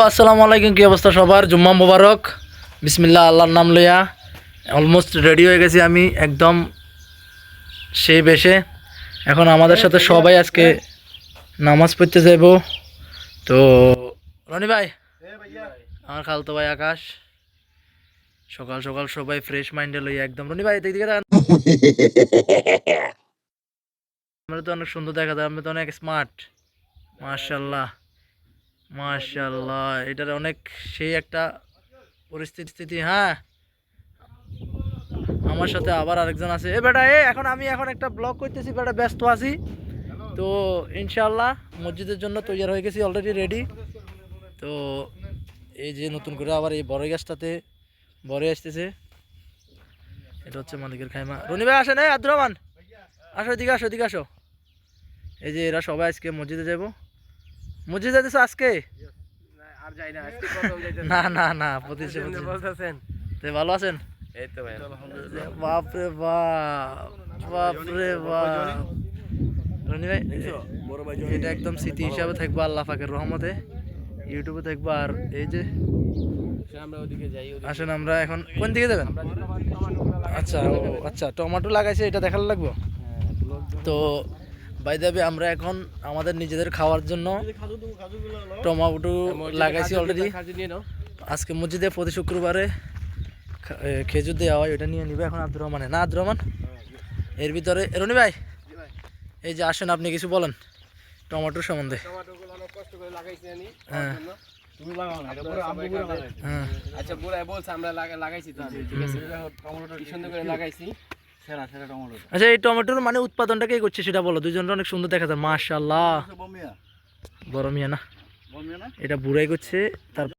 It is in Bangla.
আসসালামু আলাইকুম। কি অবস্থা সবার? জুম্মা মোবারক। বিসমিল্লাহ, আল্লাহর নাম লইয়া অলমোস্ট রেডি হয়ে গেছি আমি একদম সেই বেশে। এখন আমাদের সাথে সবাই আজকে নামাজ পড়তে যাব। তো রনি ভাই, আমার খালতো ভাই আকাশ, সকাল সকাল সবাই ফ্রেশ মাইন্ডে লইয়া একদম। রনি ভাই দিকে দেখেন, আমরা তো অনেক সুন্দর দেখা যায়, আমরা তো অনেক স্মার্ট। মাশাল্লাহ মাশাল্লাহ, এটার অনেক সেই একটা পরিস্থিতি। হ্যাঁ, আমার সাথে আবার আরেকজন আছে। এ বেটা, এখন আমি একটা ব্লগ করতেছি বেটা, ব্যস্ত আছি। তো ইনশাল্লাহ মসজিদের জন্য তৈরি হয়ে গেছি, অলরেডি রেডি। তো এই যে নতুন করে আবার এই বড় গাছটাতে বড় আসতেছে, এটা হচ্ছে মালিকের খাইমা। রনি ভাই আসেন, আব্দুর রহমান আসো, এদিকে আসো, এদিকে আসো। এই যে এরা সবাই আজকে মসজিদে যাব। মসজিদে যাইতেছো আজকে? না না না, তো ভালো আছেন? বাপরে বাপ, বাপরে বাপ। রনি ভাই, এটা একদম স্মৃতি হিসাবে থাকবো আল্লাহ পাকের রহমতে, ইউটিউবে থাকবো। আর এই যে আসেন, আমরা এখন কোন দিকে যাবেন? আচ্ছা আচ্ছা, টমেটো লাগাইছে, এটা দেখালে লাগবো। তো বাই দ্য ওয়ে, আমরা এখন আমাদের নিজেদের খাওয়ার জন্য টমেটো লাগাইছি অলরেডি। আজকে মসজিদে প্রতি শুক্রবারে খেজুর দেওয়া হয়, ওটা নিয়ে নিবে এখন আব্দুর রহমানে। না আব্দুর রহমান, এর ভিতরে রনি ভাই, এই যে আসেন, আপনি কিছু বলেন টমেটোর সম্বন্ধে। হ্যাঁ আচ্ছা, এই টমেটোর মানে উৎপাদনটা কে করছে সেটা বলো। দুইজনটা অনেক সুন্দর দেখা যায়, মাশাআল্লাহ। বড় মিয়া না, এটা বুড়াই করছে। তার